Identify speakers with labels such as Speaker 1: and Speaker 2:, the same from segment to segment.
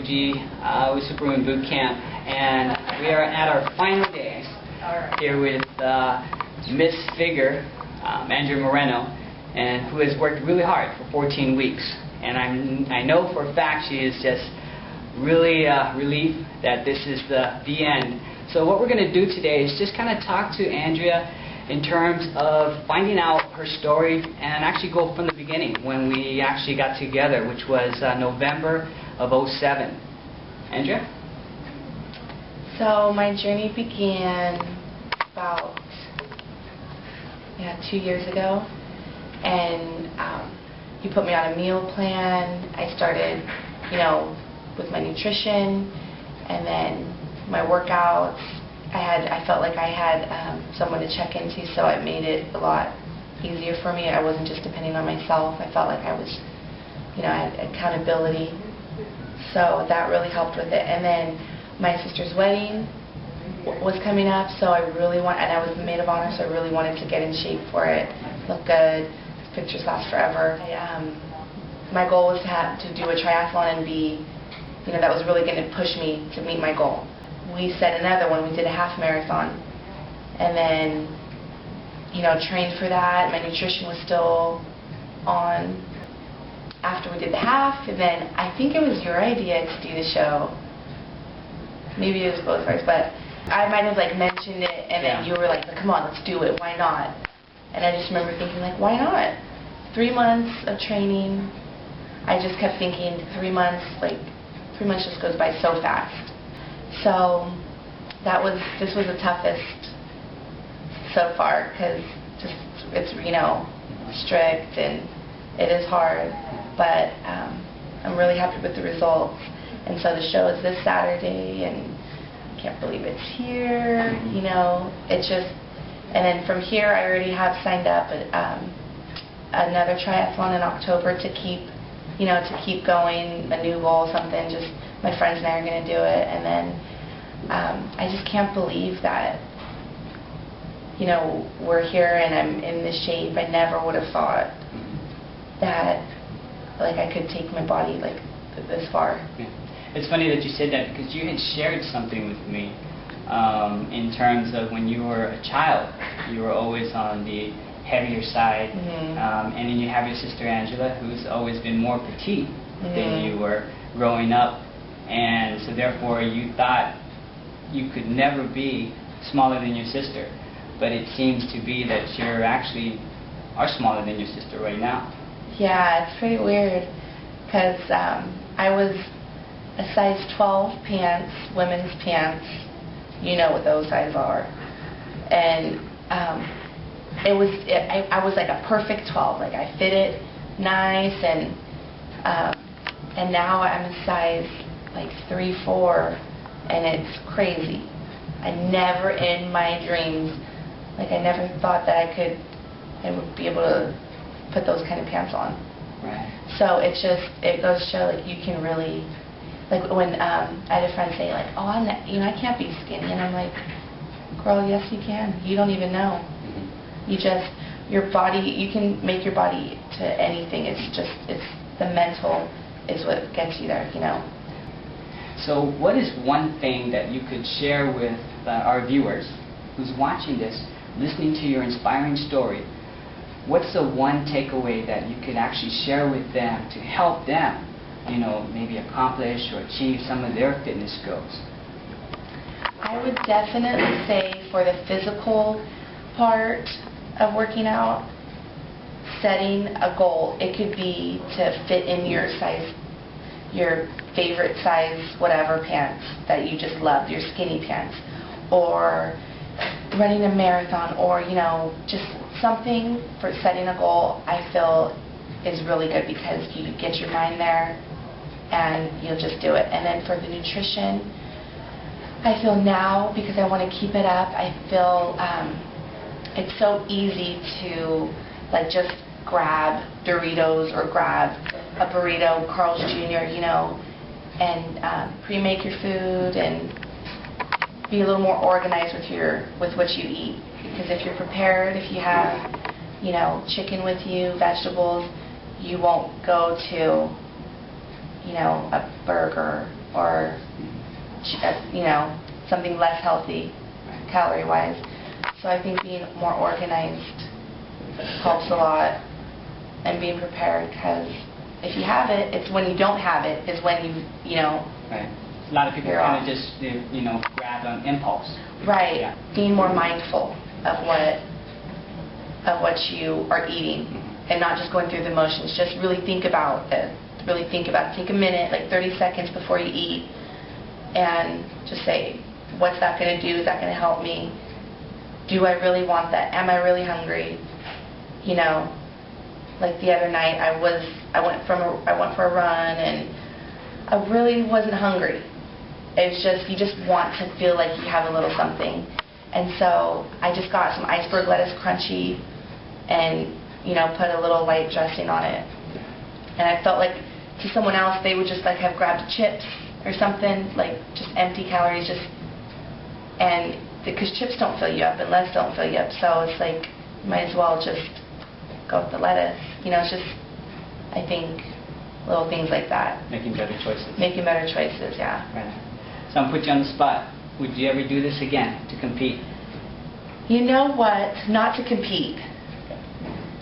Speaker 1: Refugee with Superwoman Boot Camp, and we are at our final days here with Miss Figure, Andrea Moreno, and who has worked really hard for 14 weeks. And I know for a fact she is just really relieved that this is the end. So what we're going to do today is just kind of talk to Andrea in terms of finding out her story and actually go from the beginning when we actually got together, which was November of '07. Andrea?
Speaker 2: So my journey began about 2 years ago, and he put me on a meal plan. I started, with my nutrition, and then my workouts. I felt like I had someone to check into, so it made it a lot easier for me. I wasn't just depending on myself. I felt like I was, I had accountability. So that really helped with it. And then my sister's wedding was coming up, so I really and I was the maid of honor, so I really wanted to get in shape for it, look good. Pictures last forever. My goal was to do a triathlon and be, that was really going to push me to meet my goal. We set another one. We did a half marathon, and then, trained for that. My nutrition was still on after we did the half, and then I think it was your idea to do the show. Maybe it was both of ours, but I might have mentioned it, and then you were like, "Come on, let's do it. Why not?" And I just remember thinking, why not? 3 months of training. I just kept thinking 3 months, 3 months just goes by so fast. So this was the toughest so far, because it's strict and it is hard, but I'm really happy with the results. And so the show is this Saturday, and I can't believe it's here. It's just, and then from here I already have signed up another triathlon in October to keep going, a new goal, something. Just my friends and I are going to do it, and then I just can't believe that we're here and I'm in this shape. I never would have thought that I could take my body this far.
Speaker 1: Yeah. It's funny that you said that, because you had shared something with me in terms of when you were a child, you were always on the heavier side, and then you have your sister Angela, who's always been more petite than you were growing up, and so therefore you thought you could never be smaller than your sister, but it seems to be that you actually are smaller than your sister right now.
Speaker 2: Yeah, it's pretty weird, because I was a size 12 pants, women's pants, you know what those sizes are, and I was like a perfect 12. I fit it nice, and now I'm a size 3, 4, and it's crazy. I never in my dreams, I never thought that I would be able to put those kind of pants on.
Speaker 1: Right.
Speaker 2: So it goes to show you can really, when I had a friend say oh, I can't be skinny, and I'm like, girl, yes you can. You don't even know. Your body, you can make your body to anything. It's the mental is what gets you there,
Speaker 1: So what is one thing that you could share with our viewers who's watching this, listening to your inspiring story? What's the one takeaway that you could actually share with them to help them, maybe accomplish or achieve some of their fitness goals?
Speaker 2: I would definitely say for the physical part of working out, setting a goal. It could be to fit in your size, your favorite size, whatever pants that you just love, your skinny pants, or running a marathon, or just something for setting a goal. I feel is really good, because you get your mind there and you'll just do it. And then for the nutrition, I feel now, because I want to keep it up, I feel it's so easy to just grab Doritos or grab a burrito, Carl's Jr., and pre-make your food and be a little more organized with what you eat. Because if you're prepared, if you have, chicken with you, vegetables, you won't go to, a burger or something less healthy calorie-wise. So I think being more organized helps a lot, and being prepared, because if you have it, it's when you don't have it is when you know.
Speaker 1: Right. A lot of people kind of just grab on impulse.
Speaker 2: Right.
Speaker 1: Yeah.
Speaker 2: Being more mindful of what you are eating, and not just going through the motions. Just really think about it. Really think about it. Take a minute, like 30 seconds before you eat, and just say, what's that going to do? Is that going to help me? Do I really want that? Am I really hungry? Like the other night, I went for a run, and I really wasn't hungry. It's just, you just want to feel like you have a little something. And so I just got some iceberg lettuce crunchy and, put a little light dressing on it. And I felt like to someone else, they would just like have grabbed chips or something, like just empty calories, and because chips don't fill you up and lettuce don't fill you up. So it's like, you might as well just go with the lettuce. It's just, I think, little things like that.
Speaker 1: Making better choices.
Speaker 2: Making better choices, yeah.
Speaker 1: Right. So I'm put you on the spot. Would you ever do this again to compete?
Speaker 2: You know what? Not to compete.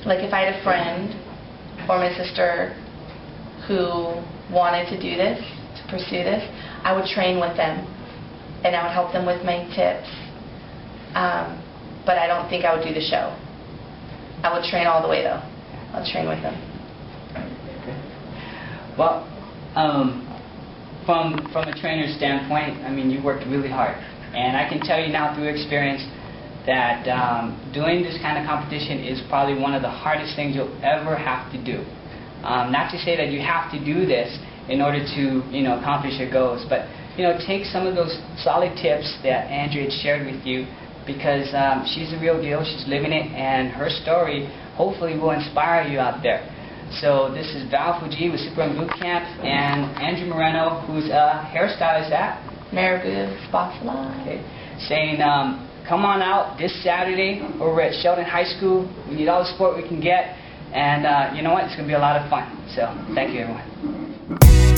Speaker 2: Like if I had a friend or my sister who wanted to do this, to pursue this, I would train with them, and I would help them with my tips. But I don't think I would do the show. I would train all the way, though. I'll train with them.
Speaker 1: Well, from a trainer's standpoint, I mean, you worked really hard. And I can tell you now through experience that doing this kind of competition is probably one of the hardest things you'll ever have to do. Not to say that you have to do this in order to, accomplish your goals, but, take some of those solid tips that Andrea had shared with you, because she's the real deal, she's living it, and her story hopefully will inspire you out there. So this is Val Fuji with Superwoman Boot Camp, and Andrea Moreno, who's a hairstylist at
Speaker 2: Marabou Spa Salon.
Speaker 1: Okay, saying, come on out this Saturday over at Sheldon High School. We need all the support we can get, and you know what? It's going to be a lot of fun. So thank you, everyone.